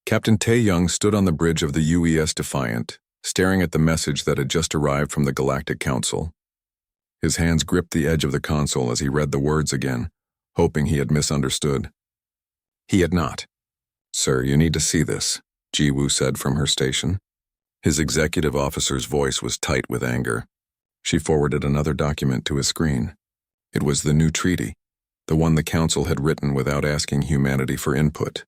Captain Tae-young stood on the bridge of the UES Defiant, staring at the message that had just arrived from the Galactic Council. His hands gripped the edge of the console as he read the words again, hoping he had misunderstood. He had not. "Sir, you need to see this," Ji-woo said from her station. His executive officer's voice was tight with anger. She forwarded another document to his screen. It was the new treaty, the one the Council had written without asking humanity for input.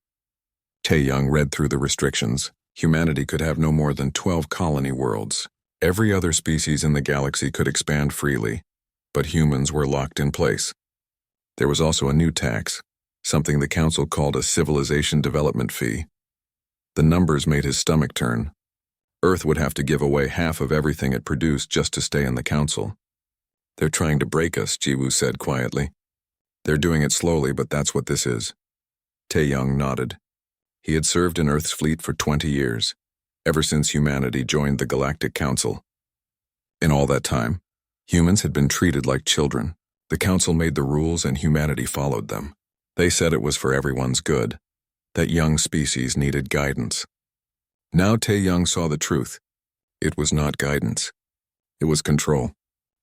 Tae-young read through the restrictions. Humanity could have no more than 12 colony worlds. Every other species in the galaxy could expand freely, but humans were locked in place. There was also a new tax, something the Council called a civilization development fee. The numbers made his stomach turn. Earth would have to give away half of everything it produced just to stay in the Council. "They're trying to break us," Ji-woo said quietly. "They're doing it slowly, but that's what this is." Tae-young nodded. He had served in Earth's fleet for 20 years, ever since humanity joined the Galactic Council. In all that time, humans had been treated like children. The Council made the rules and humanity followed them. They said it was for everyone's good, that young species needed guidance. Now Tae-young saw the truth. It was not guidance. It was control.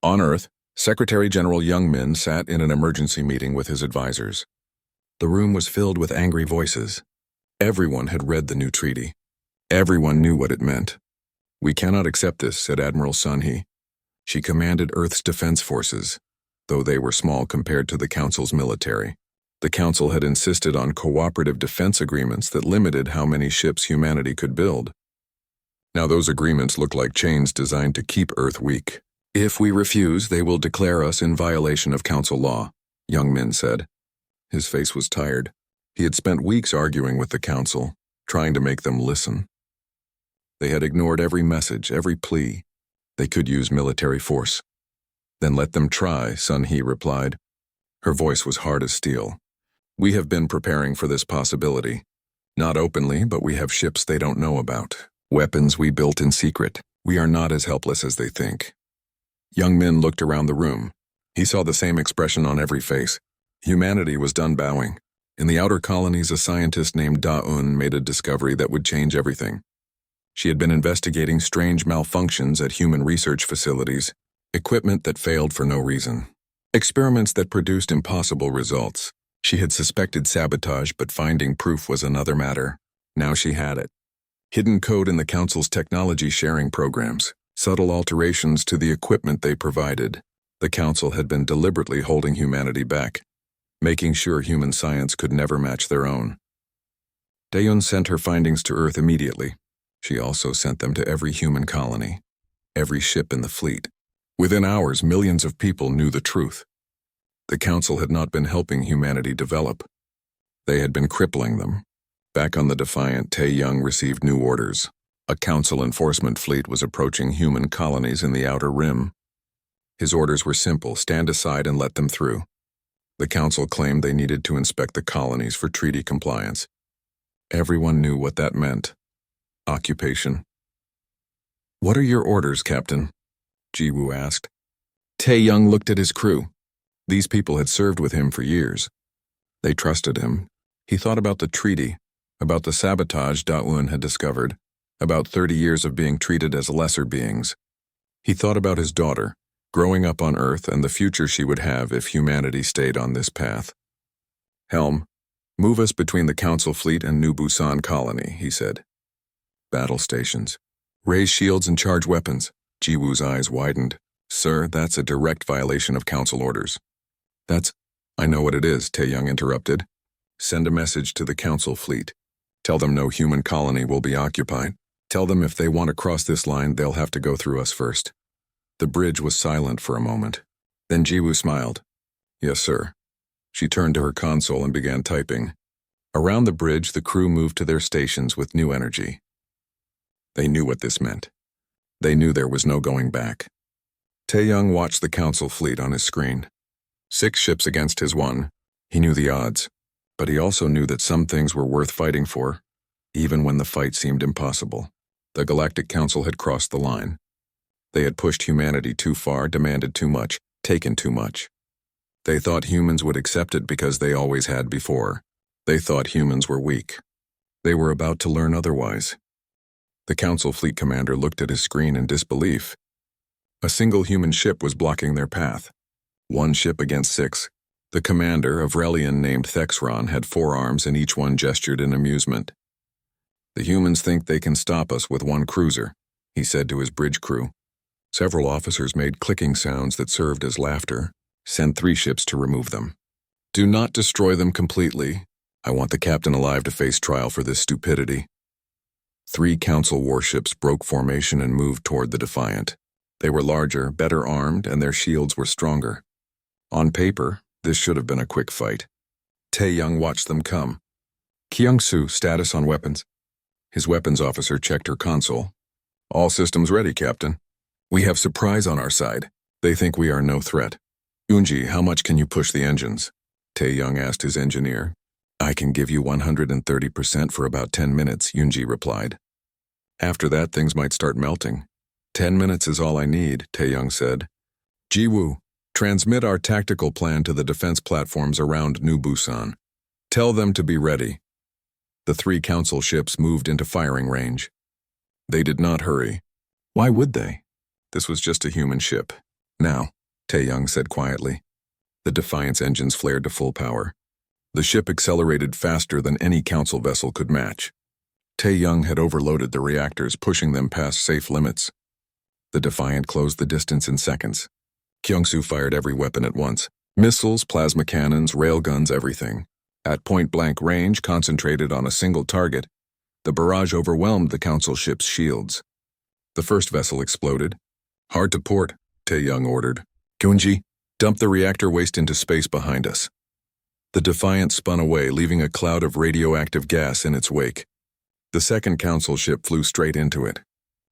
On Earth, Secretary General Young Min sat in an emergency meeting with his advisors. The room was filled with angry voices. Everyone had read the new treaty. Everyone knew what it meant. "We cannot accept this," said Admiral Sun-hee. She commanded Earth's defense forces, though they were small compared to the Council's military. The Council had insisted on cooperative defense agreements that limited how many ships humanity could build. Now those agreements look like chains designed to keep Earth weak. "If we refuse, they will declare us in violation of Council law," Young Min said. His face was tired. He had spent weeks arguing with the Council, trying to make them listen. They had ignored every message, every plea. They could use military force. "Then let them try," Sun-hee replied. Her voice was hard as steel. "We have been preparing for this possibility. Not openly, but we have ships they don't know about. Weapons we built in secret. We are not as helpless as they think." Young Min looked around the room. He saw the same expression on every face. Humanity was done bowing. In the outer colonies, a scientist named Da-un made a discovery that would change everything. She had been investigating strange malfunctions at human research facilities, equipment that failed for no reason, experiments that produced impossible results. She had suspected sabotage, but finding proof was another matter. Now she had it. Hidden code in the Council's technology sharing programs, subtle alterations to the equipment they provided. The Council had been deliberately holding humanity back, making sure human science could never match their own. Daeun sent her findings to Earth immediately. She also sent them to every human colony, every ship in the fleet. Within hours, millions of people knew the truth. The Council had not been helping humanity develop. They had been crippling them. Back on the Defiant, Tae-young received new orders. A Council enforcement fleet was approaching human colonies in the Outer Rim. His orders were simple: stand aside and let them through. The Council claimed they needed to inspect the colonies for treaty compliance. Everyone knew what that meant. Occupation. "What are your orders, Captain?" Ji-woo asked. Tae-young looked at his crew. These people had served with him for years. They trusted him. He thought about the treaty, about the sabotage Da-un had discovered, about 30 years of being treated as lesser beings. He thought about his daughter, growing up on Earth, and the future she would have if humanity stayed on this path. "Helm, move us between the Council fleet and New Busan colony," he said. "Battle stations. Raise shields and charge weapons." Ji-woo's eyes widened. "Sir, that's a direct violation of Council orders." "I know what it is," Tae-young interrupted. "Send a message to the Council fleet. Tell them no human colony will be occupied. Tell them if they want to cross this line, they'll have to go through us first." The bridge was silent for a moment. Then Ji-woo smiled. "Yes, sir." She turned to her console and began typing. Around the bridge, the crew moved to their stations with new energy. They knew what this meant. They knew there was no going back. Tae-young watched the Council fleet on his screen. 6 ships against his 1. He knew the odds, but he also knew that some things were worth fighting for, even when the fight seemed impossible. The Galactic Council had crossed the line. They had pushed humanity too far, demanded too much, taken too much. They thought humans would accept it because they always had before. They thought humans were weak. They were about to learn otherwise. The Council fleet commander looked at his screen in disbelief. A single human ship was blocking their path. 1 ship against 6. The commander, a Vrelian named Thexron, had 4 arms and each one gestured in amusement. "The humans think they can stop us with 1 cruiser," he said to his bridge crew. Several officers made clicking sounds that served as laughter. "Send 3 ships to remove them. Do not destroy them completely. I want the captain alive to face trial for this stupidity." 3 Council warships broke formation and moved toward the Defiant. They were larger, better armed, and their shields were stronger. On paper, this should have been a quick fight. Tae-young watched them come. "Kyung-soo, status on weapons." His weapons officer checked her console. "All systems ready, Captain. We have surprise on our side. They think we are no threat." "Yoonji, how much can you push the engines?" Tae-young asked his engineer. "I can give you 130% for about 10 minutes, Yoonji replied. "After that, things might start melting." 10 minutes is all I need, Tae-young said. "Jiwoo, transmit our tactical plan to the defense platforms around New Busan. Tell them to be ready." The 3 Council ships moved into firing range. They did not hurry. Why would they? This was just a human ship. "Now," Tae-young said quietly. The Defiant's engines flared to full power. The ship accelerated faster than any Council vessel could match. Tae-young had overloaded the reactors, pushing them past safe limits. The Defiant closed the distance in seconds. Kyung-soo fired every weapon at once. Missiles, plasma cannons, railguns, everything. At point-blank range, concentrated on a single target, the barrage overwhelmed the Council ship's shields. The first vessel exploded. "Hard to port," Tae-young ordered. "Kyunji, dump the reactor waste into space behind us." The Defiant spun away, leaving a cloud of radioactive gas in its wake. The second Council ship flew straight into it.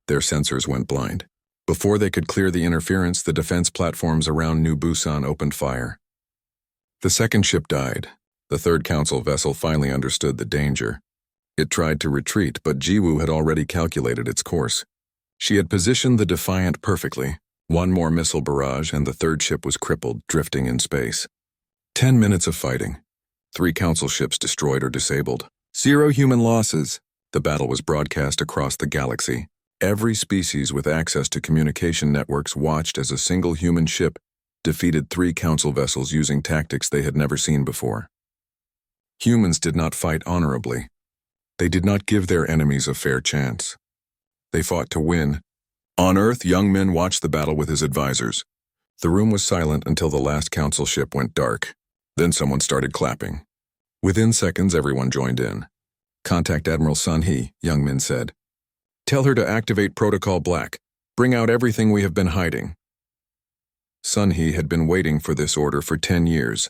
Their sensors went blind. Before they could clear the interference, the defense platforms around New Busan opened fire. The second ship died. The third Council vessel finally understood the danger. It tried to retreat, but Jiwoo had already calculated its course. She had positioned the Defiant perfectly. 1 more missile barrage, and the third ship was crippled, drifting in space. 10 minutes of fighting. 3 Council ships destroyed or disabled. 0 human losses. The battle was broadcast across the galaxy. Every species with access to communication networks watched as a single human ship defeated 3 Council vessels using tactics they had never seen before. Humans did not fight honorably. They did not give their enemies a fair chance. They fought to win. On Earth, young men watched the battle with his advisors. The room was silent until the last Council ship went dark. Then someone started clapping. Within seconds, everyone joined in. "Contact Admiral Sun-hee," young men said. "Tell her to activate Protocol Black. Bring out everything we have been hiding." Sun-hee had been waiting for this order for 10 years.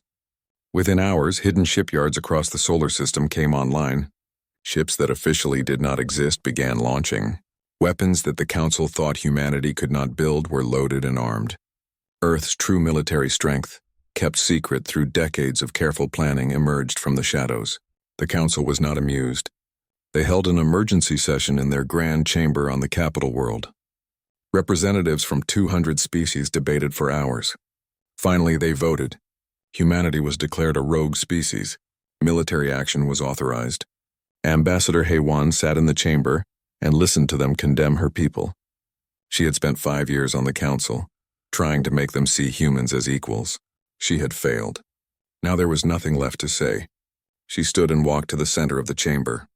Within hours, hidden shipyards across the solar system came online. Ships that officially did not exist began launching. Weapons that the Council thought humanity could not build were loaded and armed. Earth's true military strength, kept secret through decades of careful planning, emerged from the shadows. The Council was not amused. They held an emergency session in their grand chamber on the capital world. Representatives from 200 species debated for hours. Finally, they voted. Humanity was declared a rogue species. Military action was authorized. Ambassador Haewon sat in the chamber and listened to them condemn her people. She had spent 5 years on the Council, trying to make them see humans as equals. She had failed. Now there was nothing left to say. She stood and walked to the center of the chamber.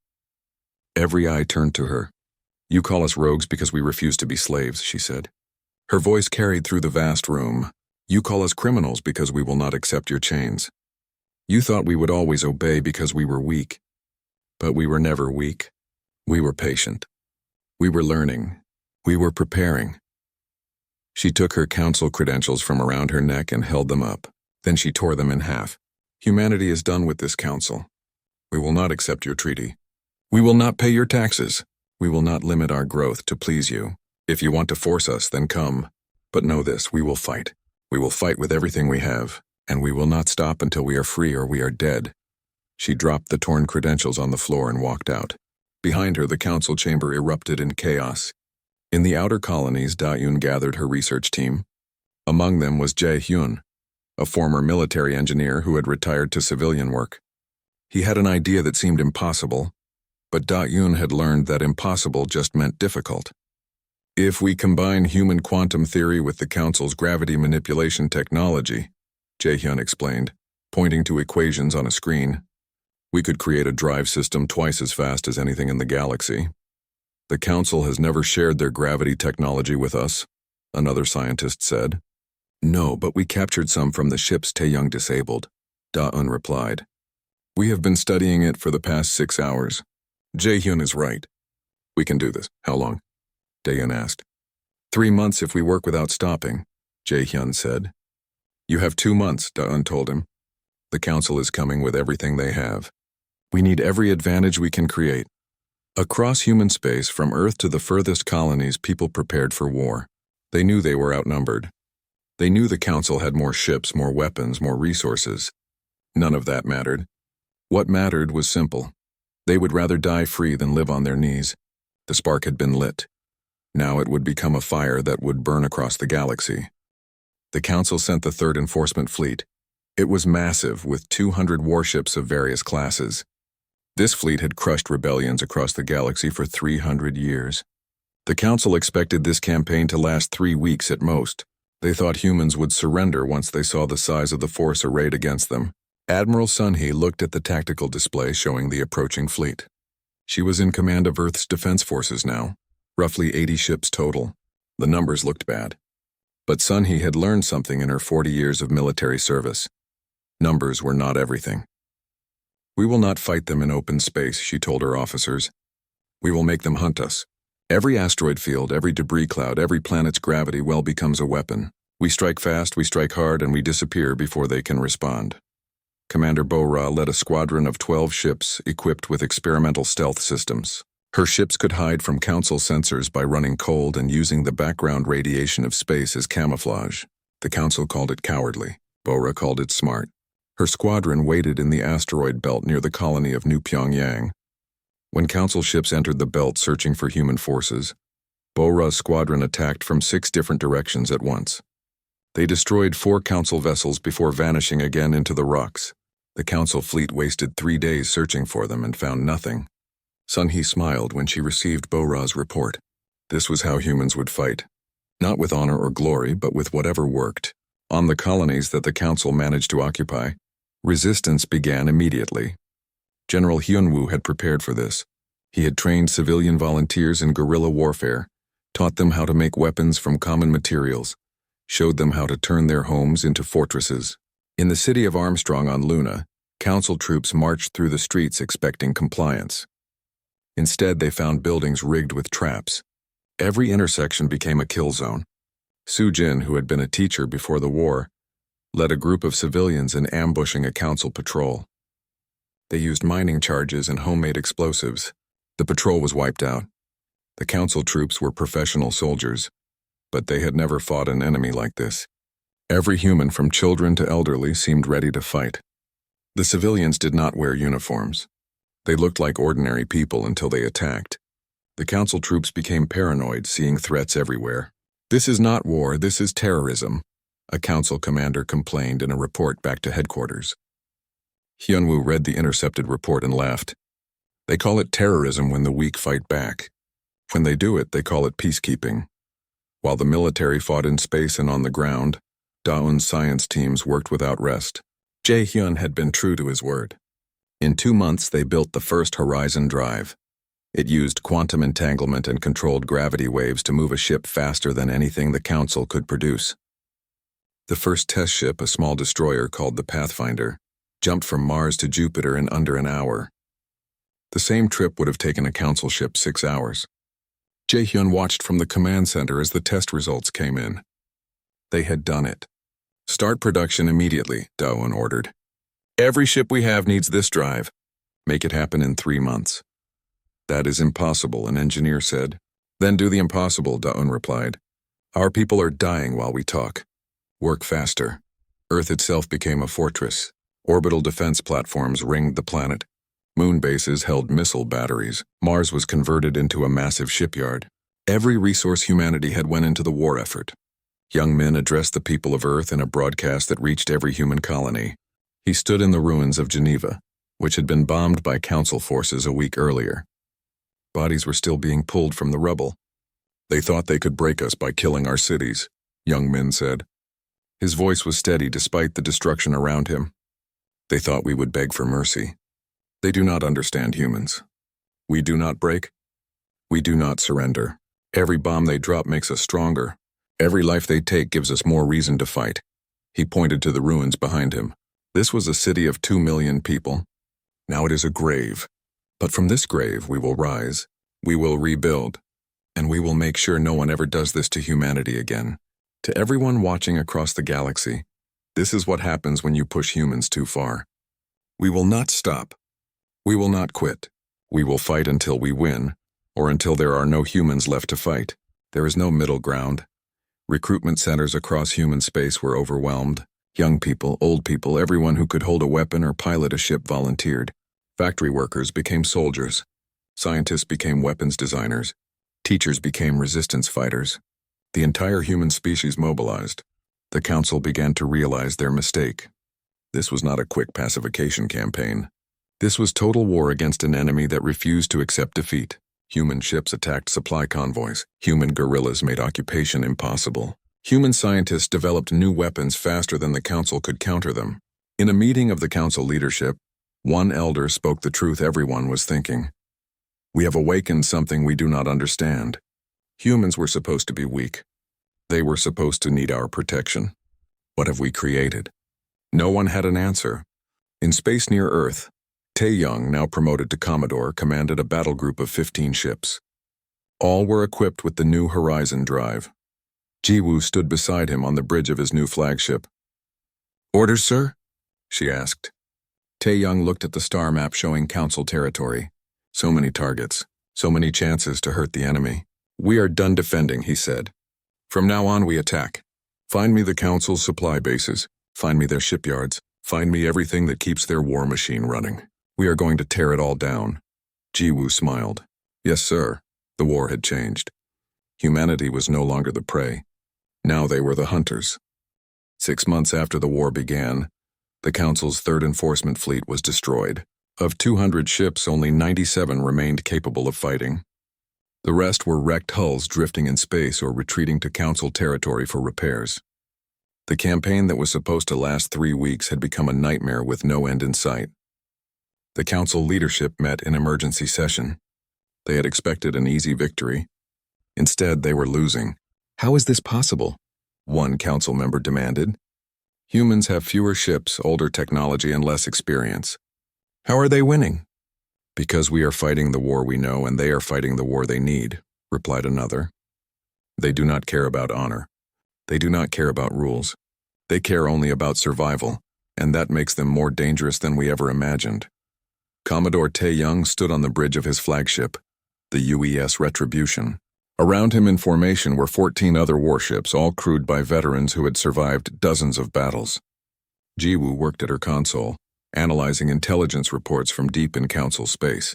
Every eye turned to her. "You call us rogues because we refuse to be slaves," she said. Her voice carried through the vast room. "You call us criminals because we will not accept your chains. You thought we would always obey because we were weak. But we were never weak. We were patient. We were learning. We were preparing." She took her Council credentials from around her neck and held them up. Then she tore them in half. "Humanity is done with this Council. We will not accept your treaty. We will not pay your taxes. We will not limit our growth to please you. If you want to force us, then come. But know this, we will fight. We will fight with everything we have, and we will not stop until we are free or we are dead." She dropped the torn credentials on the floor and walked out. Behind her, the Council chamber erupted in chaos. In the outer colonies, Da-yoon gathered her research team. Among them was Jae-hyun, a former military engineer who had retired to civilian work. He had an idea that seemed impossible: But Da-Yun had learned that impossible just meant difficult. If we combine human quantum theory with the Council's gravity manipulation technology, Jae-hyun explained, pointing to equations on a screen, we could create a drive system twice as fast as anything in the galaxy. The Council has never shared their gravity technology with us, another scientist said. No, but we captured some from the ships Taeyong disabled, Da-eun replied. We have been studying it for the past 6 hours. Jae-hyun is right. We can do this. How long? Daeun asked. 3 months if we work without stopping, Jae-hyun said. You have 2 months, Da-eun told him. The Council is coming with everything they have. We need every advantage we can create. Across human space, from Earth to the furthest colonies, people prepared for war. They knew they were outnumbered. They knew the Council had more ships, more weapons, more resources. None of that mattered. What mattered was simple. They would rather die free than live on their knees. The spark had been lit. Now it would become a fire that would burn across the galaxy. The Council sent the Third Enforcement Fleet. It was massive, with 200 warships of various classes. This fleet had crushed rebellions across the galaxy for 300 years. The Council expected this campaign to last 3 weeks at most. They thought humans would surrender once they saw the size of the force arrayed against them. Admiral Sun-hee looked at the tactical display showing the approaching fleet. She was in command of Earth's defense forces now, roughly 80 ships total. The numbers looked bad. But Sun-hee had learned something in her 40 years of military service. Numbers were not everything. We will not fight them in open space, she told her officers. We will make them hunt us. Every asteroid field, every debris cloud, every planet's gravity well becomes a weapon. We strike fast, we strike hard, and we disappear before they can respond. Commander Bo-ra led a squadron of 12 ships equipped with experimental stealth systems. Her ships could hide from Council sensors by running cold and using the background radiation of space as camouflage. The Council called it cowardly. Bo-ra called it smart. Her squadron waited in the asteroid belt near the colony of New Pyongyang. When Council ships entered the belt searching for human forces, Bo-ra's squadron attacked from 6 different directions at once. They destroyed 4 Council vessels before vanishing again into the rocks. The Council fleet wasted 3 days searching for them and found nothing. Sun-hee smiled when she received Bo-ra's report. This was how humans would fight. Not with honor or glory, but with whatever worked. On the colonies that the Council managed to occupy, resistance began immediately. General Hyun-woo had prepared for this. He had trained civilian volunteers in guerrilla warfare, taught them how to make weapons from common materials, showed them how to turn their homes into fortresses. In the city of Armstrong on Luna, Council troops marched through the streets expecting compliance. Instead, they found buildings rigged with traps. Every intersection became a kill zone. Soo-jin, who had been a teacher before the war, led a group of civilians in ambushing a Council patrol. They used mining charges and homemade explosives. The patrol was wiped out. The Council troops were professional soldiers, but they had never fought an enemy like this. Every human from children to elderly seemed ready to fight. The civilians did not wear uniforms. They looked like ordinary people until they attacked. The Council troops became paranoid, seeing threats everywhere. This is not war, this is terrorism, a Council commander complained in a report back to headquarters. Hyun-woo read the intercepted report and laughed. They call it terrorism when the weak fight back. When they do it, they call it peacekeeping. While the military fought in space and on the ground, Da-eun's science teams worked without rest. Jae-hyun had been true to his word. In 2 months, they built the first Horizon Drive. It used quantum entanglement and controlled gravity waves to move a ship faster than anything the Council could produce. The first test ship, a small destroyer called the Pathfinder, jumped from Mars to Jupiter in under an hour. The same trip would have taken a Council ship 6 hours. Jae-hyun watched from the command center as the test results came in. They had done it. Start production immediately, Da-eun ordered. Every ship we have needs this drive. Make it happen in 3 months. That is impossible, an engineer said. Then do the impossible, Da-eun replied. Our people are dying while we talk. Work faster. Earth itself became a fortress. Orbital defense platforms ringed the planet. Moon bases held missile batteries. Mars was converted into a massive shipyard. Every resource humanity had went into the war effort. Young Min addressed the people of Earth in a broadcast that reached every human colony. He stood in the ruins of Geneva, which had been bombed by Council forces a week earlier. Bodies were still being pulled from the rubble. They thought they could break us by killing our cities, Young Min said. His voice was steady despite the destruction around him. They thought we would beg for mercy. They do not understand humans. We do not break. We do not surrender. Every bomb they drop makes us stronger. Every life they take gives us more reason to fight. He pointed to the ruins behind him. This was a city of 2 million people. Now it is a grave. But from this grave we will rise. We will rebuild. And we will make sure no one ever does this to humanity again. To everyone watching across the galaxy, this is what happens when you push humans too far. We will not stop. We will not quit. We will fight until we win, or until there are no humans left to fight. There is no middle ground. Recruitment centers across human space were overwhelmed. Young people, old people, everyone who could hold a weapon or pilot a ship volunteered. Factory workers became soldiers. Scientists became weapons designers. Teachers became resistance fighters. The entire human species mobilized. The council began to realize their mistake. This was not a quick pacification campaign. This was total war against an enemy that refused to accept defeat. Human ships attacked supply convoys. Human guerrillas made occupation impossible. Human scientists developed new weapons faster than the council could counter them. In a meeting of the council leadership, one elder spoke the truth everyone was thinking. We have awakened something we do not understand. Humans were supposed to be weak. They were supposed to need our protection. What have we created? No one had an answer. In space near Earth, Tae-young, now promoted to Commodore, commanded a battle group of 15 ships. All were equipped with the new Horizon drive. Ji-woo stood beside him on the bridge of his new flagship. "Orders, sir?" she asked. Tae-young looked at the star map showing Council territory. So many targets, so many chances to hurt the enemy. "We are done defending," he said. "From now on we attack. Find me the Council's supply bases. Find me their shipyards. Find me everything that keeps their war machine running. We are going to tear it all down." Ji-woo smiled. Yes, sir. The war had changed. Humanity was no longer the prey. Now they were the hunters. 6 months after the war began, the Council's third enforcement fleet was destroyed. Of 200 ships, only 97 remained capable of fighting. The rest were wrecked hulls drifting in space or retreating to Council territory for repairs. The campaign that was supposed to last 3 weeks had become a nightmare with no end in sight. The Council leadership met in emergency session. They had expected an easy victory. Instead, they were losing. "How is this possible?" one Council member demanded. "Humans have fewer ships, older technology, and less experience." "How are they winning?" "Because we are fighting the war we know and they are fighting the war they need," replied another. "They do not care about honor. They do not care about rules. They care only about survival, and that makes them more dangerous than we ever imagined." Commodore Tae-young stood on the bridge of his flagship, the UES Retribution. Around him in formation were 14 other warships, all crewed by veterans who had survived dozens of battles. Ji-woo worked at her console, analyzing intelligence reports from deep in Council space.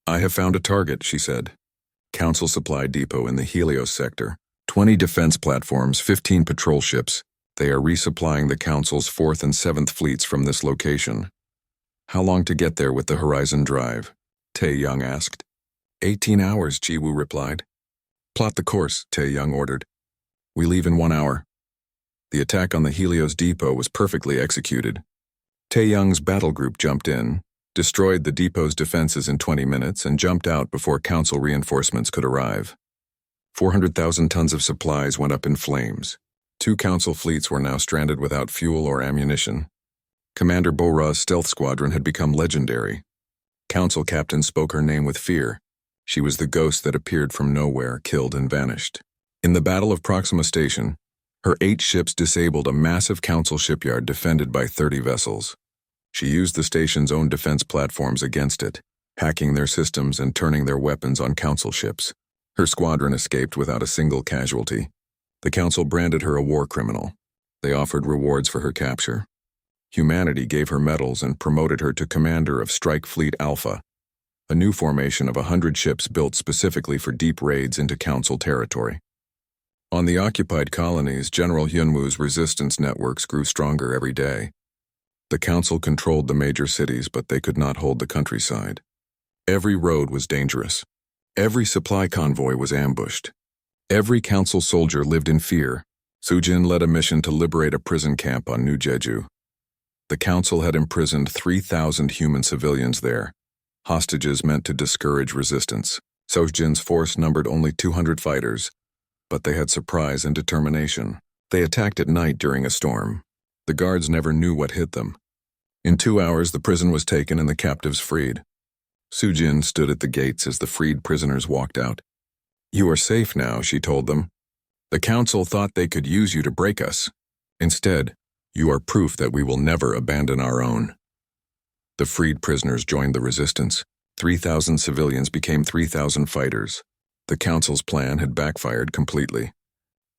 "I have found a target," she said. "Council supply depot in the Helios sector. 20 defense platforms, 15 patrol ships. They are resupplying the Council's 4th and 7th fleets from this location." "How long to get there with the Horizon drive?" Tae-young asked. 18 hours, Ji-woo replied. "Plot the course," Tae-young ordered. "We leave in 1 hour." The attack on the Helios depot was perfectly executed. Tae-young's battle group jumped in, destroyed the depot's defenses in 20 minutes, and jumped out before Council reinforcements could arrive. 400,000 tons of supplies went up in flames. 2 Council fleets were now stranded without fuel or ammunition. Commander Bo-ra's stealth squadron had become legendary. Council captains spoke her name with fear. She was the ghost that appeared from nowhere, killed and vanished. In the Battle of Proxima Station, her 8 ships disabled a massive Council shipyard defended by 30 vessels. She used the station's own defense platforms against it, hacking their systems and turning their weapons on Council ships. Her squadron escaped without a single casualty. The Council branded her a war criminal. They offered rewards for her capture. Humanity gave her medals and promoted her to commander of Strike Fleet Alpha, a new formation of 100 ships built specifically for deep raids into Council territory. On the occupied colonies, General Hyunwoo's resistance networks grew stronger every day. The Council controlled the major cities, but they could not hold the countryside. Every road was dangerous. Every supply convoy was ambushed. Every council soldier lived in fear. Sujin led a mission to liberate a prison camp on New Jeju. The council had imprisoned 3,000 human civilians there, hostages meant to discourage resistance. Sojin's force numbered only 200 fighters, but they had surprise and determination. They attacked at night during a storm. The guards never knew what hit them. In 2 hours, the prison was taken and the captives freed. Sujin stood at the gates as the freed prisoners walked out. "You are safe now," she told them. "The council thought they could use you to break us. Instead, you are proof that we will never abandon our own." The freed prisoners joined the resistance. 3,000 civilians became 3,000 fighters. The council's plan had backfired completely.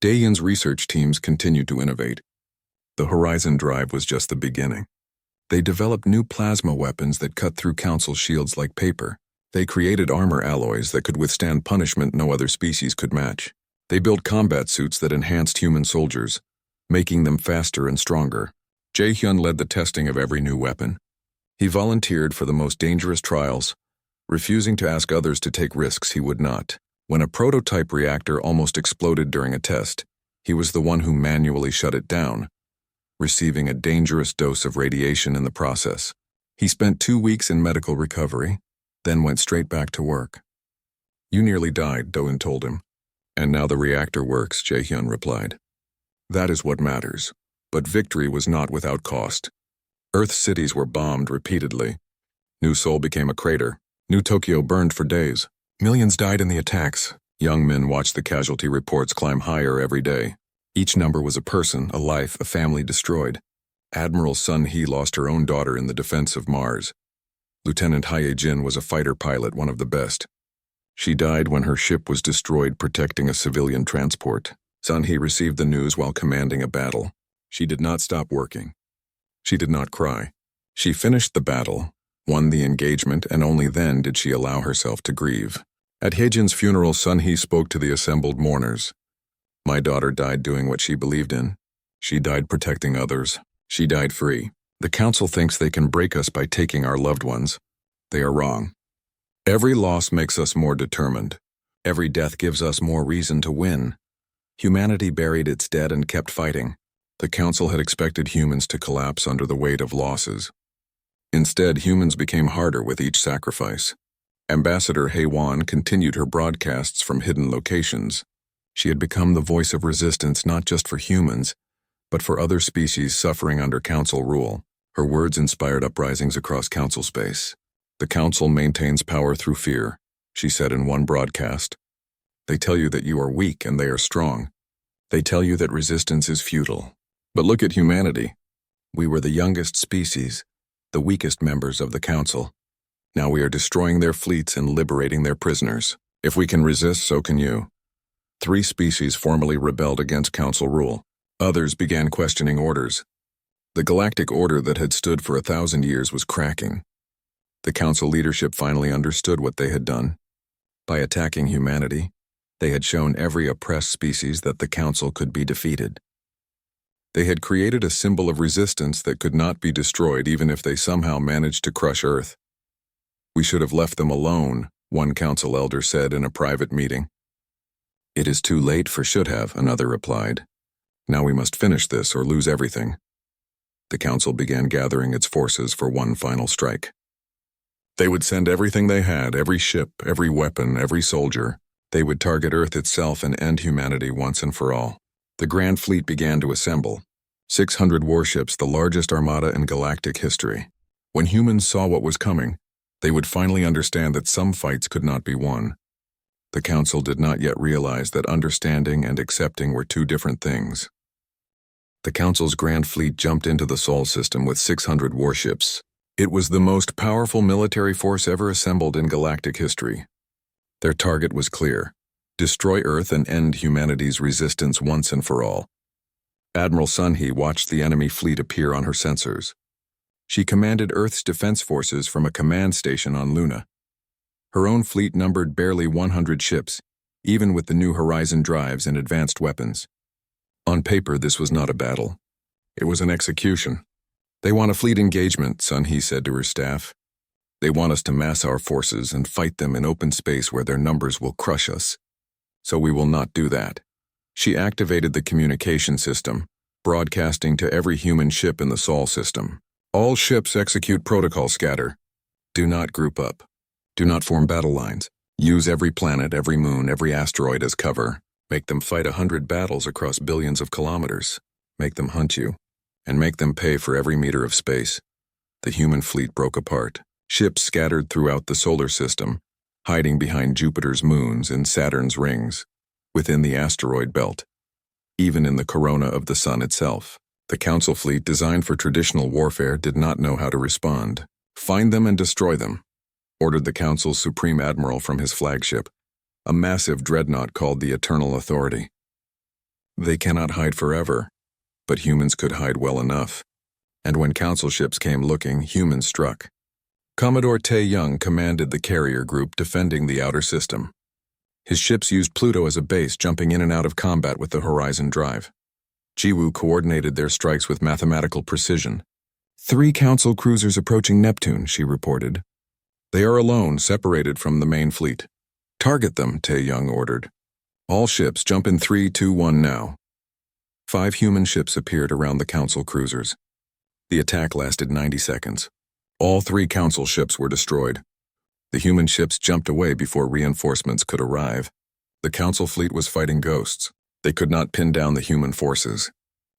Daeyeon's research teams continued to innovate. The Horizon Drive was just the beginning. They developed new plasma weapons that cut through council shields like paper. They created armor alloys that could withstand punishment no other species could match. They built combat suits that enhanced human soldiers, making them faster and stronger. Jae-hyun led the testing of every new weapon. He volunteered for the most dangerous trials, refusing to ask others to take risks he would not. When a prototype reactor almost exploded during a test, he was the one who manually shut it down, receiving a dangerous dose of radiation in the process. He spent 2 weeks in medical recovery, then went straight back to work. "You nearly died," Do-eun told him. "And now the reactor works," Jae-hyun replied. "That is what matters." But victory was not without cost. Earth's cities were bombed repeatedly. New Seoul became a crater. New Tokyo burned for days. Millions died in the attacks. Young men watched the casualty reports climb higher every day. Each number was a person, a life, a family destroyed. Admiral Sun Hee lost her own daughter in the defense of Mars. Lieutenant Hye Jin was a fighter pilot, one of the best. She died when her ship was destroyed protecting a civilian transport. Sun Hee received the news while commanding a battle. She did not stop working. She did not cry. She finished the battle, won the engagement, and only then did she allow herself to grieve. At Haejin's funeral, Sun Hee spoke to the assembled mourners. "My daughter died doing what she believed in. She died protecting others. She died free. The council thinks they can break us by taking our loved ones. They are wrong. Every loss makes us more determined. Every death gives us more reason to win." Humanity buried its dead and kept fighting. The council had expected humans to collapse under the weight of losses. Instead, humans became harder with each sacrifice. Ambassador Hae-won continued her broadcasts from hidden locations. She had become the voice of resistance not just for humans, but for other species suffering under council rule. Her words inspired uprisings across council space. "The council maintains power through fear," she said in one broadcast. "They tell you that you are weak and they are strong. They tell you that resistance is futile. But look at humanity. We were the youngest species, the weakest members of the council. Now we are destroying their fleets and liberating their prisoners. If we can resist, so can you." 3 species formally rebelled against council rule. Others began questioning orders. The galactic order that had stood for 1,000 years was cracking. The council leadership finally understood what they had done. By attacking humanity, they had shown every oppressed species that the council could be defeated. They had created a symbol of resistance that could not be destroyed even if they somehow managed to crush Earth. "We should have left them alone," one council elder said in a private meeting. "It is too late for should have," another replied. "Now we must finish this or lose everything." The council began gathering its forces for one final strike. They would send everything they had, every ship, every weapon, every soldier. They would target Earth itself and end humanity once and for all. The Grand Fleet began to assemble. 600 warships, the largest armada in galactic history. When humans saw what was coming, they would finally understand that some fights could not be won. The council did not yet realize that understanding and accepting were 2 different things. The council's Grand Fleet jumped into the Sol system with 600 warships. It was the most powerful military force ever assembled in galactic history. Their target was clear: destroy Earth and end humanity's resistance once and for all. Admiral Sun Hee watched the enemy fleet appear on her sensors. She commanded Earth's defense forces from a command station on Luna. Her own fleet numbered barely 100 ships, even with the new Horizon drives and advanced weapons. On paper, this was not a battle. It was an execution. "They want a fleet engagement," Sun Hee said to her staff. They want us to mass our forces and fight them in open space where their numbers will crush us. So we will not do that. She activated the communication system, broadcasting to every human ship in the Sol system. All ships execute protocol scatter. Do not group up. Do not form battle lines. Use every planet, every moon, every asteroid as cover. Make them fight 100 battles across billions of kilometers. Make them hunt you. And make them pay for every meter of space. The human fleet broke apart. Ships scattered throughout the solar system, hiding behind Jupiter's moons and Saturn's rings, within the asteroid belt, even in the corona of the sun itself. The Council fleet designed for traditional warfare did not know how to respond. Find them and destroy them, ordered the Council's Supreme Admiral from his flagship, a massive dreadnought called the Eternal Authority. They cannot hide forever, but humans could hide well enough. And when Council ships came looking, humans struck. Commodore Tae Young commanded the carrier group defending the outer system. His ships used Pluto as a base, jumping in and out of combat with the Horizon Drive. Jiwoo coordinated their strikes with mathematical precision. 3 Council cruisers approaching Neptune, she reported. They are alone, separated from the main fleet. Target them, Tae Young ordered. All ships jump in 3, 2, 1 now. 5 human ships appeared around the Council cruisers. The attack lasted 90 seconds. All 3 Council ships were destroyed. The human ships jumped away before reinforcements could arrive. The Council fleet was fighting ghosts. They could not pin down the human forces.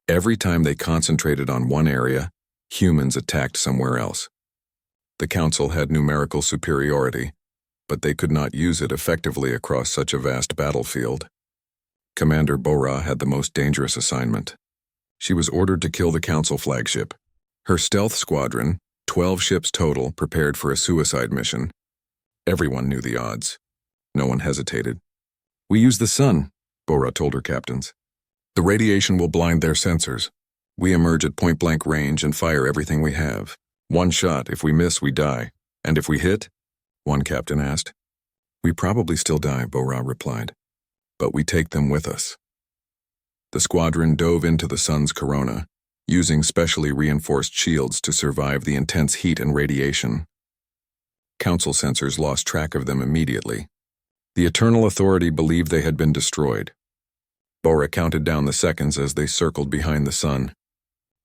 Every time they concentrated on one area, humans attacked somewhere else. The Council had numerical superiority, but they could not use it effectively across such a vast battlefield. Commander Bora had the most dangerous assignment. She was ordered to kill the Council flagship. Her stealth squadron, 12 ships total, prepared for a suicide mission. Everyone knew the odds. No one hesitated. We use the sun, Bora told her captains. The radiation will blind their sensors. We emerge at point-blank range and fire everything we have. 1 shot. If we miss, we die. And if we hit? One captain asked. We probably still die, Bora replied. But we take them with us. The squadron dove into the sun's corona, using specially reinforced shields to survive the intense heat and radiation. Council sensors lost track of them immediately. The Eternal Authority believed they had been destroyed. Bora counted down the seconds as they circled behind the sun.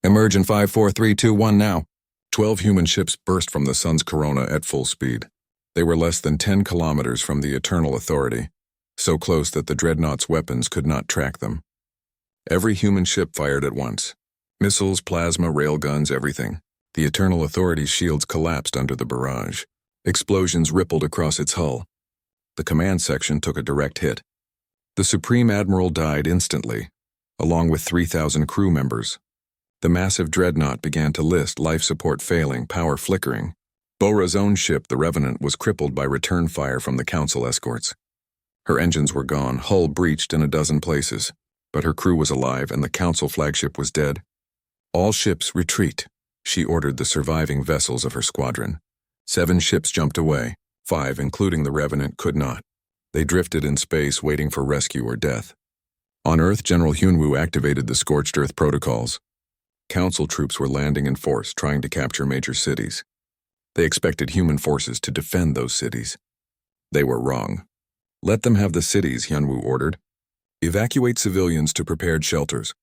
Emerge in 5, 4, 3, 2, 1 now. 12 human ships burst from the sun's corona at full speed. They were less than 10 kilometers from the Eternal Authority, so close that the dreadnought's weapons could not track them. Every human ship fired at once. Missiles, plasma, railguns, everything. The Eternal Authority's shields collapsed under the barrage. Explosions rippled across its hull. The command section took a direct hit. The Supreme Admiral died instantly, along with 3,000 crew members. The massive dreadnought began to list, life support failing, power flickering. Bora's own ship, the Revenant, was crippled by return fire from the Council escorts. Her engines were gone, hull breached in a dozen places, but her crew was alive and the Council flagship was dead. All ships retreat, she ordered the surviving vessels of her squadron. 7 ships jumped away. 5, including the Revenant, could not. They drifted in space, waiting for rescue or death. On Earth, General Hyunwoo activated the Scorched Earth protocols. Council troops were landing in force, trying to capture major cities. They expected human forces to defend those cities. They were wrong. Let them have the cities, Hyunwoo ordered. Evacuate civilians to prepared shelters.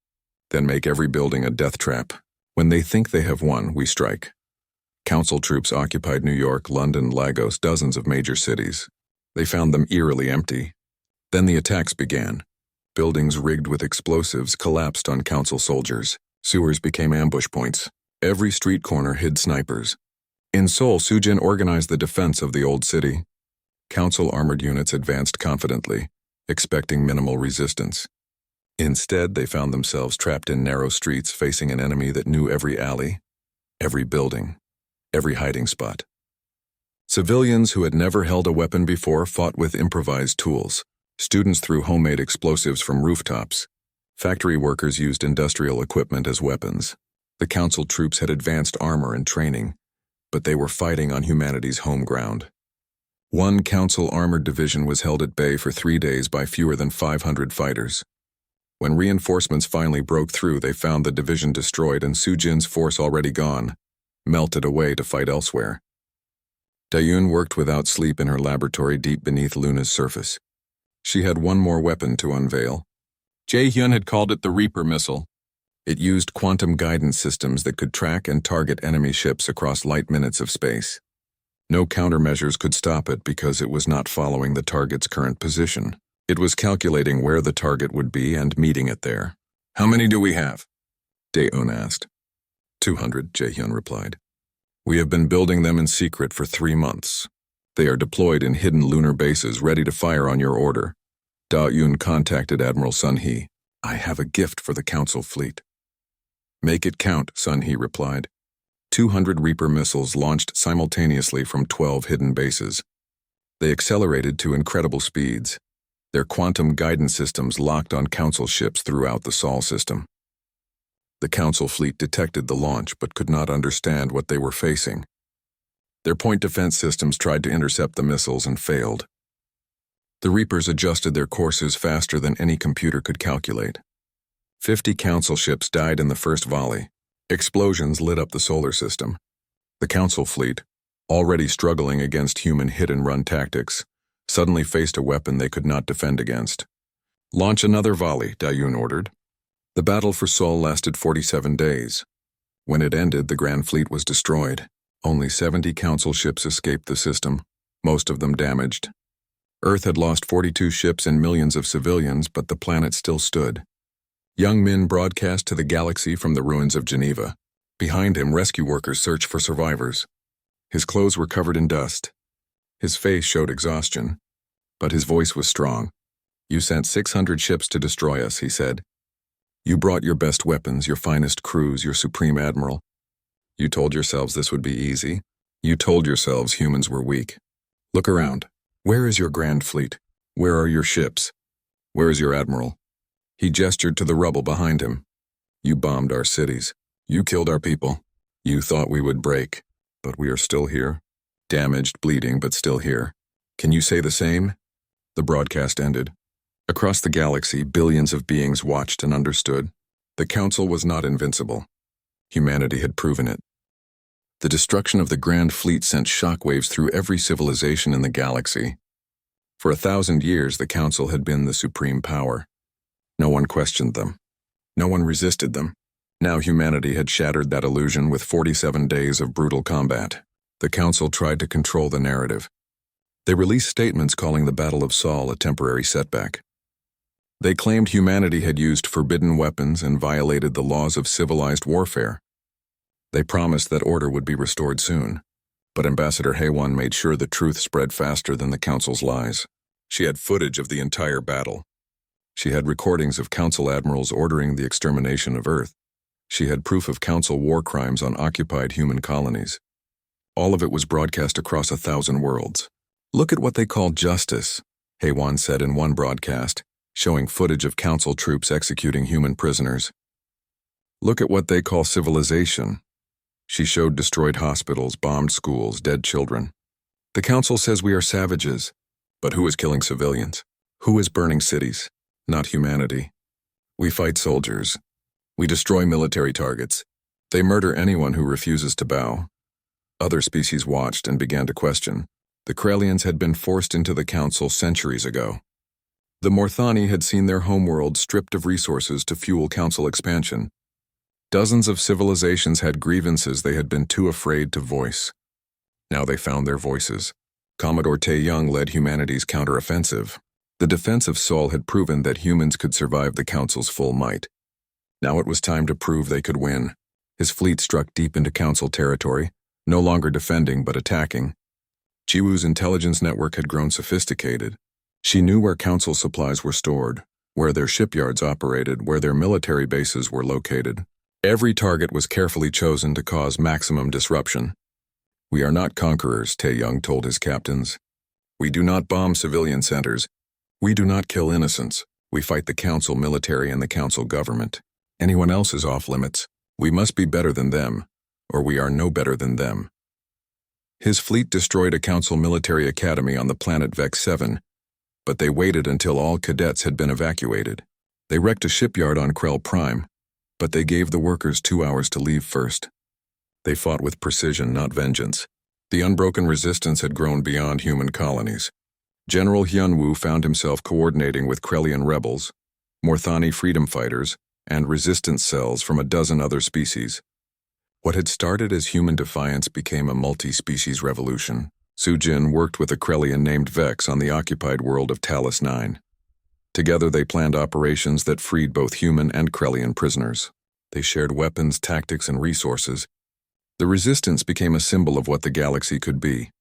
Then make every building a death trap. When they think they have won, we strike. Council troops occupied New York, London, Lagos, dozens of major cities. They found them eerily empty. Then the attacks began. Buildings rigged with explosives collapsed on Council soldiers. Sewers became ambush points. Every street corner hid snipers. In Seoul, Sujin organized the defense of the old city. Council armored units advanced confidently, expecting minimal resistance. Instead, they found themselves trapped in narrow streets facing an enemy that knew every alley, every building, every hiding spot. Civilians who had never held a weapon before fought with improvised tools. Students threw homemade explosives from rooftops. Factory workers used industrial equipment as weapons. The Council troops had advanced armor and training, but they were fighting on humanity's home ground. One Council armored division was held at bay for 3 days by fewer than 500 fighters. When reinforcements finally broke through, they found the division destroyed and Sujin's force already gone, melted away to fight elsewhere. Dayun worked without sleep in her laboratory deep beneath Luna's surface. She had one more weapon to unveil. Jae-hyun had called it the Reaper missile. It used quantum guidance systems that could track and target enemy ships across light minutes of space. No countermeasures could stop it because it was not following the target's current position. It was calculating where the target would be and meeting it there. "How many do we have?" Dae-eun asked. 200, Jae-hyun replied. "We have been building them in secret for 3 months. They are deployed in hidden lunar bases ready to fire on your order." Da-eun contacted Admiral Sun-hee. "I have a gift for the Council fleet." "Make it count," Sun-hee replied. 200 Reaper missiles launched simultaneously from 12 hidden bases. They accelerated to incredible speeds. Their quantum guidance systems locked on Council ships throughout the Sol system. The Council fleet detected the launch but could not understand what they were facing. Their point defense systems tried to intercept the missiles and failed. The Reapers adjusted their courses faster than any computer could calculate. 50 Council ships died in the first volley. Explosions lit up the solar system. The Council fleet, already struggling against human hit-and-run tactics, suddenly faced a weapon they could not defend against. "Launch another volley," Dae-eun ordered. The battle for Seoul lasted 47 days. When it ended, the Grand Fleet was destroyed. Only 70 Council ships escaped the system, most of them damaged. Earth had lost 42 ships and millions of civilians, but the planet still stood. Young Min broadcast to the galaxy from the ruins of Geneva. Behind him, rescue workers searched for survivors. His clothes were covered in dust. His face showed exhaustion, but his voice was strong. "You sent 600 ships to destroy us," he said. "You brought your best weapons, your finest crews, your supreme admiral. You told yourselves this would be easy. You told yourselves humans were weak. Look around. Where is your Grand Fleet? Where are your ships? Where is your admiral?" He gestured to the rubble behind him. "You bombed our cities. You killed our people. You thought we would break, but we are still here. Damaged, bleeding, but still here. Can you say the same?" The broadcast ended. Across the galaxy, billions of beings watched and understood. The Council was not invincible. Humanity had proven it. The destruction of the Grand Fleet sent shockwaves through every civilization in the galaxy. For 1,000 years, the Council had been the supreme power. No one questioned them. No one resisted them. Now humanity had shattered that illusion with 47 days of brutal combat. The Council tried to control the narrative. They released statements calling the Battle of Seoul a temporary setback. They claimed humanity had used forbidden weapons and violated the laws of civilized warfare. They promised that order would be restored soon, but Ambassador Haewon made sure the truth spread faster than the Council's lies. She had footage of the entire battle. She had recordings of Council admirals ordering the extermination of Earth. She had proof of Council war crimes on occupied human colonies. All of it was broadcast across 1,000 worlds. "Look at what they call justice," Haewon said in one broadcast, showing footage of Council troops executing human prisoners. "Look at what they call civilization." She showed destroyed hospitals, bombed schools, dead children. "The Council says we are savages, but who is killing civilians? Who is burning cities? Not humanity. We fight soldiers. We destroy military targets. They murder anyone who refuses to bow." Other species watched and began to question. The Krelians had been forced into the Council centuries ago. The Morthani had seen their homeworld stripped of resources to fuel Council expansion. Dozens of civilizations had grievances they had been too afraid to voice. Now they found their voices. Commodore Tae-young led humanity's counteroffensive. The defense of Seoul had proven that humans could survive the Council's full might. Now it was time to prove they could win. His fleet struck deep into Council territory, no longer defending but attacking. Jiwoo's intelligence network had grown sophisticated. She knew where Council supplies were stored, where their shipyards operated, where their military bases were located. Every target was carefully chosen to cause maximum disruption. "We are not conquerors," Tae-young told his captains. "We do not bomb civilian centers. We do not kill innocents. We fight the Council military and the Council government. Anyone else is off limits. We must be better than them, or we are no better than them." His fleet destroyed a Council military academy on the planet Vex 7, but they waited until all cadets had been evacuated. They wrecked a shipyard on Krell Prime, but they gave the workers 2 hours to leave first. They fought with precision, not vengeance. The unbroken resistance had grown beyond human colonies. General Hyunwoo found himself coordinating with Krellian rebels, Morthani freedom fighters, and resistance cells from a dozen other species. What had started as human defiance became a multi-species revolution. Sujin worked with a Krellian named Vex on the occupied world of Talos 9. Together they planned operations that freed both human and Krellian prisoners. They shared weapons, tactics, and resources. The resistance became a symbol of what the galaxy could be.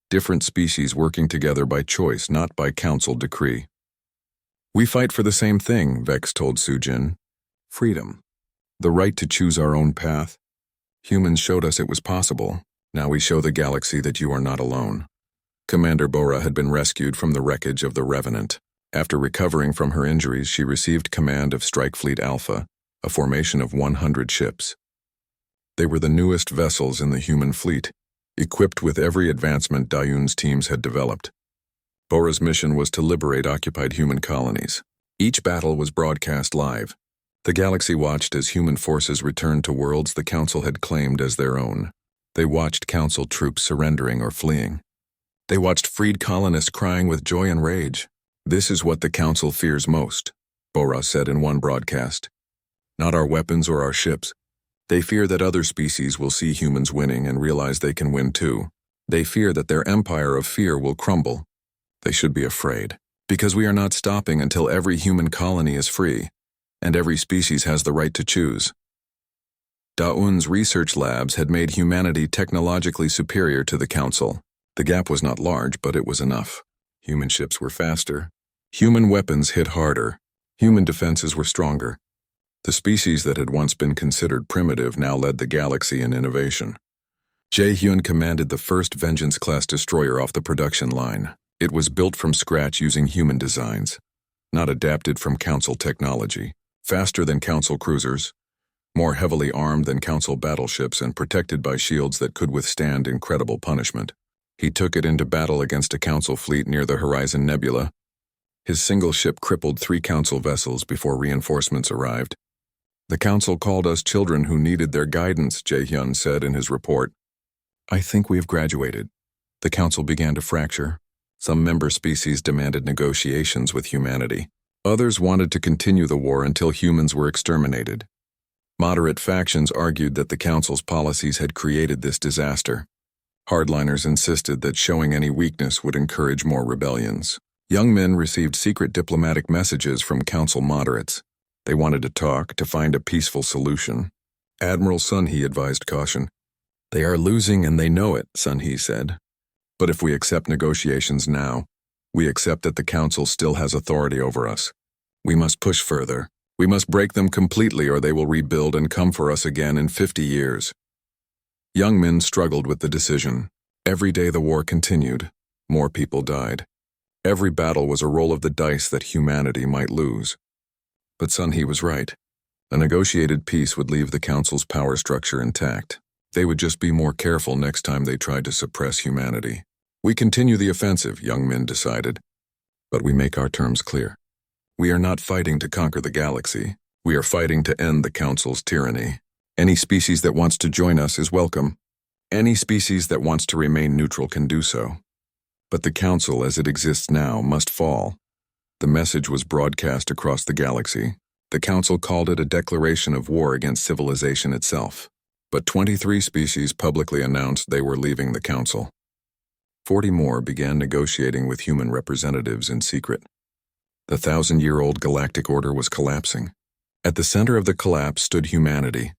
Different species working together by choice, not by council decree. "We fight for the same thing," Vex told Sujin. "Freedom. The right to choose our own path. Humans showed us it was possible. Now we show the galaxy that you are not alone." Commander Bora had been rescued from the wreckage of the Revenant. After recovering from her injuries, she received command of Strike Fleet Alpha, a formation of 100 ships. They were the newest vessels in the human fleet, equipped with every advancement Dayun's teams had developed. Bora's mission was to liberate occupied human colonies. Each battle was broadcast live. The galaxy watched as human forces returned to worlds the Council had claimed as their own. They watched Council troops surrendering or fleeing. They watched freed colonists crying with joy and rage. "This is what the Council fears most," Bora said in one broadcast. "Not our weapons or our ships. They fear that other species will see humans winning and realize they can win too. They fear that their empire of fear will crumble. They should be afraid, because we are not stopping until every human colony is free, and every species has the right to choose." Daeun's research labs had made humanity technologically superior to the Council. The gap was not large, but it was enough. Human ships were faster. Human weapons hit harder. Human defenses were stronger. The species that had once been considered primitive now led the galaxy in innovation. Jae-hyun commanded the first Vengeance-class destroyer off the production line. It was built from scratch using human designs, not adapted from Council technology. Faster than Council cruisers, more heavily armed than Council battleships, and protected by shields that could withstand incredible punishment. He took it into battle against a Council fleet near the Horizon Nebula. His single ship crippled 3 Council vessels before reinforcements arrived. "The Council called us children who needed their guidance," Jae-hyun said in his report. "I think we have graduated." The Council began to fracture. Some member species demanded negotiations with humanity. Others wanted to continue the war until humans were exterminated. Moderate factions argued that the Council's policies had created this disaster. Hardliners insisted that showing any weakness would encourage more rebellions. Young men received secret diplomatic messages from Council moderates. They wanted to talk, to find a peaceful solution. Admiral Sun-hee advised caution. "They are losing and they know it," Sun-hee said. "But if we accept negotiations now, we accept that the Council still has authority over us. We must push further. We must break them completely, or they will rebuild and come for us again in 50 years. Young men struggled with the decision. Every day the war continued. More people died. Every battle was a roll of the dice that humanity might lose. But Sun-hee was right. A negotiated peace would leave the Council's power structure intact. They would just be more careful next time they tried to suppress humanity. "We continue the offensive," young men decided. "But we make our terms clear. We are not fighting to conquer the galaxy. We are fighting to end the Council's tyranny. Any species that wants to join us is welcome. Any species that wants to remain neutral can do so. But the Council as it exists now must fall." The message was broadcast across the galaxy. The Council called it a declaration of war against civilization itself. But 23 species publicly announced they were leaving the Council. 40 more began negotiating with human representatives in secret. The 1,000-year-old galactic order was collapsing. At the center of the collapse stood humanity,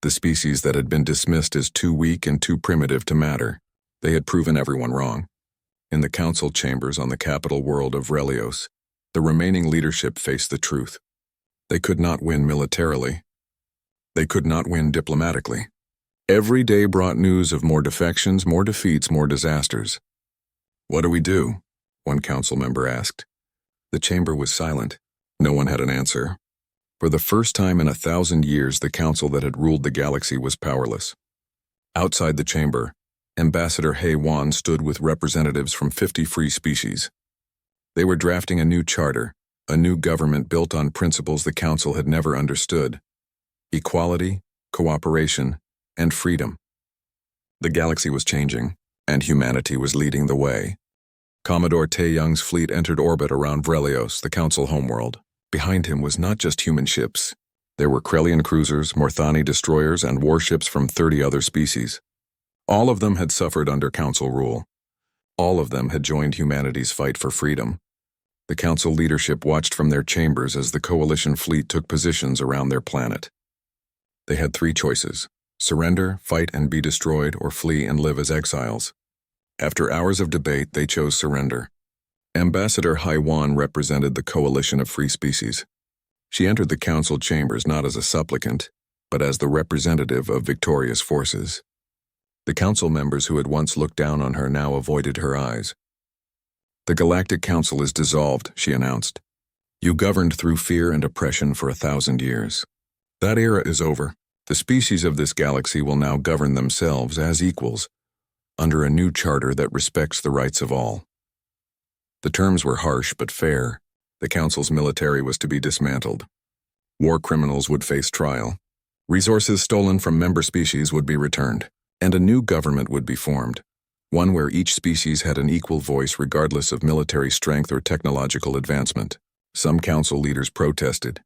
the species that had been dismissed as too weak and too primitive to matter. They had proven everyone wrong. In the Council chambers on the capital world of Relios, the remaining leadership faced the truth. They could not win militarily. They could not win diplomatically. Every day brought news of more defections, more defeats, more disasters. "What do we do?" one council member asked. The chamber was silent. No one had an answer. For the first time in 1,000 years, the council that had ruled the galaxy was powerless. Outside the chamber, Ambassador Hae-won stood with representatives from 50 free species. They were drafting a new charter, a new government built on principles the council had never understood: equality, cooperation, and freedom. The galaxy was changing. and humanity was leading the way. Commodore Taeyong's fleet entered orbit around Vrelios, the Council homeworld. Behind him was not just human ships. There were Krellian cruisers, Morthani destroyers, and warships from 30 other species. All of them had suffered under Council rule. All of them had joined humanity's fight for freedom. The Council leadership watched from their chambers as the Coalition fleet took positions around their planet. They had 3 choices: surrender, fight and be destroyed, or flee and live as exiles. After hours of debate, they chose surrender. Ambassador Haiwan represented the Coalition of Free Species. She entered the Council chambers not as a supplicant, but as the representative of victorious forces. The Council members who had once looked down on her now avoided her eyes. "The Galactic Council is dissolved," she announced. "You governed through fear and oppression for 1,000 years. That era is over. The species of this galaxy will now govern themselves as equals, under a new charter that respects the rights of all." The terms were harsh but fair. The Council's military was to be dismantled. War criminals would face trial. Resources stolen from member species would be returned, and a new government would be formed, one where each species had an equal voice regardless of military strength or technological advancement. Some Council leaders protested.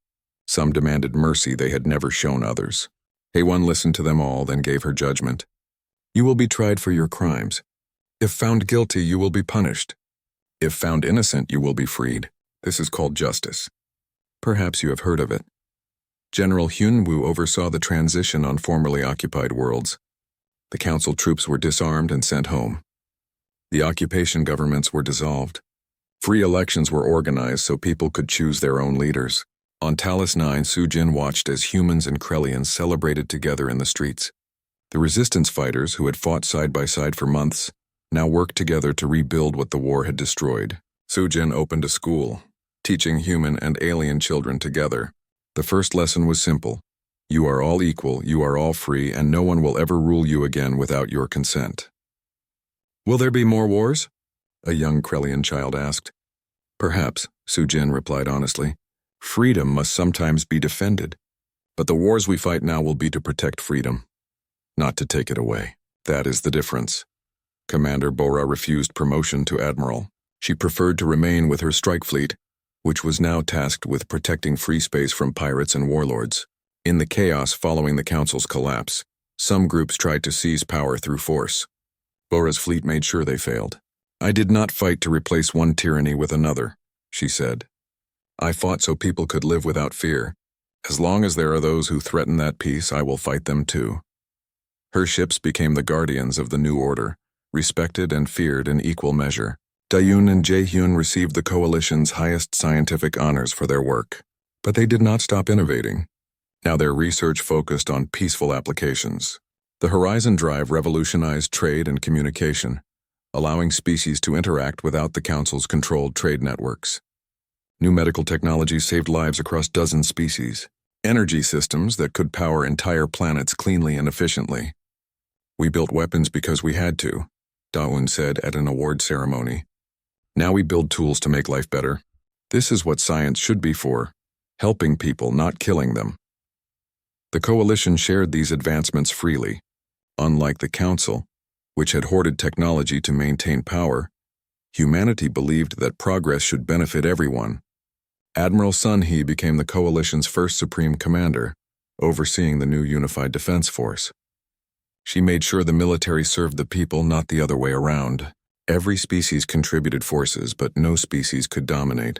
Some demanded mercy they had never shown others. Haiwan listened to them all, then gave her judgment. "You will be tried for your crimes. If found guilty, you will be punished. If found innocent, you will be freed. This is called justice. Perhaps you have heard of it." General Hyunwoo oversaw the transition on formerly occupied worlds. The Council troops were disarmed and sent home. The occupation governments were dissolved. Free elections were organized so people could choose their own leaders. On Talos 9, Sujin watched as humans and Krellians celebrated together in the streets. The resistance fighters, who had fought side by side for months, now worked together to rebuild what the war had destroyed. Sujin opened a school, teaching human and alien children together. The first lesson was simple: you are all equal, you are all free, and no one will ever rule you again without your consent. "Will there be more wars?" a young Krellian child asked. "Perhaps," Sujin replied honestly. "Freedom must sometimes be defended, but the wars we fight now will be to protect freedom, not to take it away. That is the difference." Commander Bora refused promotion to Admiral. She preferred to remain with her strike fleet, which was now tasked with protecting free space from pirates and warlords. In the chaos following the Council's collapse, some groups tried to seize power through force. Bora's fleet made sure they failed. "I did not fight to replace one tyranny with another," she said. "I fought so people could live without fear. As long as there are those who threaten that peace, I will fight them too." Her ships became the guardians of the new order, respected and feared in equal measure. Dayun and Jaehyun received the Coalition's highest scientific honors for their work. But they did not stop innovating. Now their research focused on peaceful applications. The Horizon Drive revolutionized trade and communication, allowing species to interact without the Council's controlled trade networks. New medical technology saved lives across dozens of species. Energy systems that could power entire planets cleanly and efficiently. "We built weapons because we had to," Daun said at an award ceremony. "Now we build tools to make life better. This is what science should be for, helping people, not killing them." The Coalition shared these advancements freely. Unlike the Council, which had hoarded technology to maintain power, humanity believed that progress should benefit everyone. Admiral Sun Hee became the Coalition's first Supreme Commander, overseeing the new Unified Defense Force. She made sure the military served the people, not the other way around. Every species contributed forces, but no species could dominate.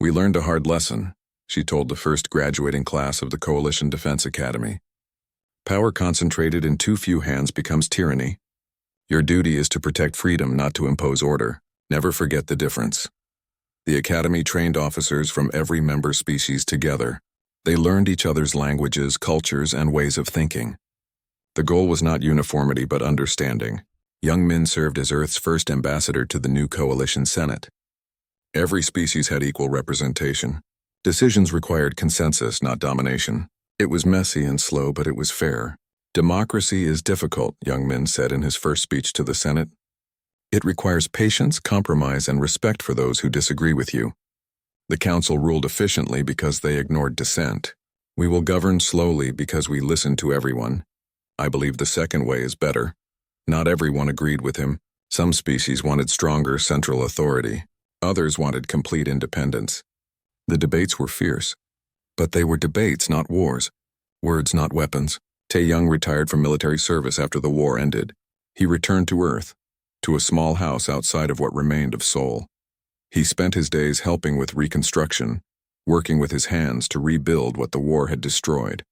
"We learned a hard lesson," she told the first graduating class of the Coalition Defense Academy. "Power concentrated in too few hands becomes tyranny. Your duty is to protect freedom, not to impose order. Never forget the difference." The Academy trained officers from every member species together. They learned each other's languages, cultures, and ways of thinking. The goal was not uniformity, but understanding. Young Min served as Earth's first ambassador to the new Coalition Senate. Every species had equal representation. Decisions required consensus, not domination. It was messy and slow, but it was fair. "Democracy is difficult," Young Min said in his first speech to the Senate. "It requires patience, compromise, and respect for those who disagree with you." The Council ruled efficiently because they ignored dissent. "We will govern slowly because we listen to everyone. I believe the second way is better. Not everyone agreed with him. Some species wanted stronger central authority. Others wanted complete independence. The debates were fierce. But they were debates, not wars. Words, not weapons. Tae-young retired from military service after the war ended. He returned to Earth, to a small house outside of what remained of Seoul. He spent his days helping with reconstruction, working with his hands to rebuild what the war had destroyed.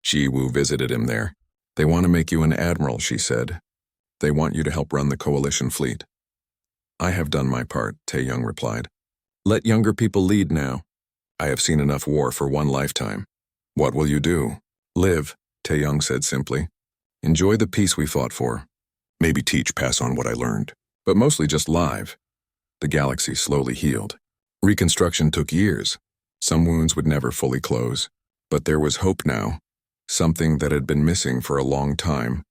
Ji-woo visited him there. "They want to make you an admiral," she said. "They want you to help run the coalition fleet." "I have done my part," Tae-young replied. "Let younger people lead now. I have seen enough war for one lifetime." "What will you do?" "Live," Tae-young said simply. "Enjoy the peace we fought for. Maybe teach, pass on what I learned. But mostly just live." The galaxy slowly healed. Reconstruction took years. Some wounds would never fully close. But there was hope now. Something that had been missing for a long time.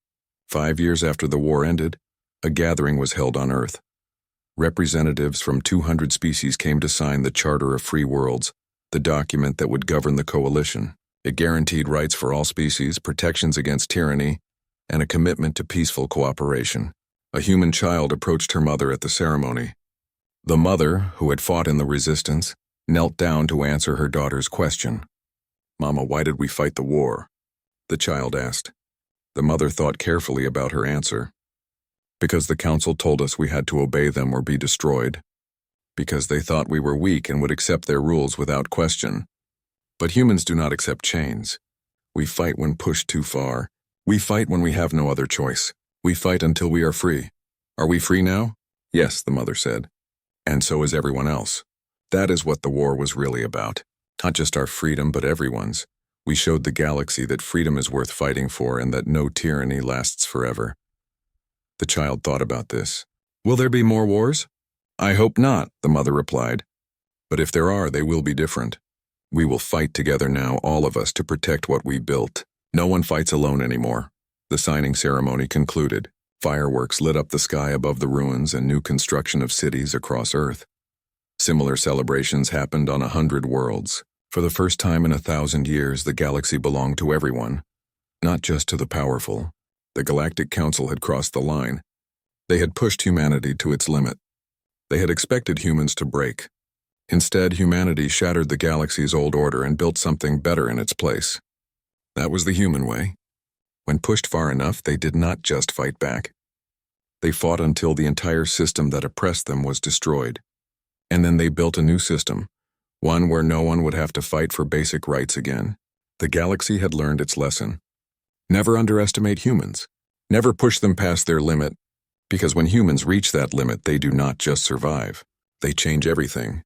5 years after the war ended, a gathering was held on Earth. Representatives from 200 species came to sign the Charter of Free Worlds, the document that would govern the coalition. It guaranteed rights for all species, protections against tyranny, and a commitment to peaceful cooperation. A human child approached her mother at the ceremony. The mother, who had fought in the resistance, knelt down to answer her daughter's question. "Mama, why did we fight the war?" the child asked. The mother thought carefully about her answer. "Because the council told us we had to obey them or be destroyed. Because they thought we were weak and would accept their rules without question. But humans do not accept chains. We fight when pushed too far. We fight when we have no other choice. We fight until we are free. Are we free now?" "Yes," the mother said. "And so is everyone else." That is what the war was really about. Not just our freedom, but everyone's. We showed the galaxy that freedom is worth fighting for and that no tyranny lasts forever. The child thought about this. "Will there be more wars?" "I hope not," the mother replied. "But if there are, they will be different. We will fight together now, all of us, to protect what we built. No one fights alone anymore." The signing ceremony concluded. Fireworks lit up the sky above the ruins and new construction of cities across Earth. Similar celebrations happened on 100 worlds. For the first time in 1,000 years, the galaxy belonged to everyone, not just to the powerful. The Galactic Council had crossed the line. They had pushed humanity to its limit. They had expected humans to break. Instead, humanity shattered the galaxy's old order and built something better in its place. That was the human way. When pushed far enough, they did not just fight back. They fought until the entire system that oppressed them was destroyed. And then they built a new system, one where no one would have to fight for basic rights again. The galaxy had learned its lesson. Never underestimate humans. Never push them past their limit, because when humans reach that limit, they do not just survive. They change everything.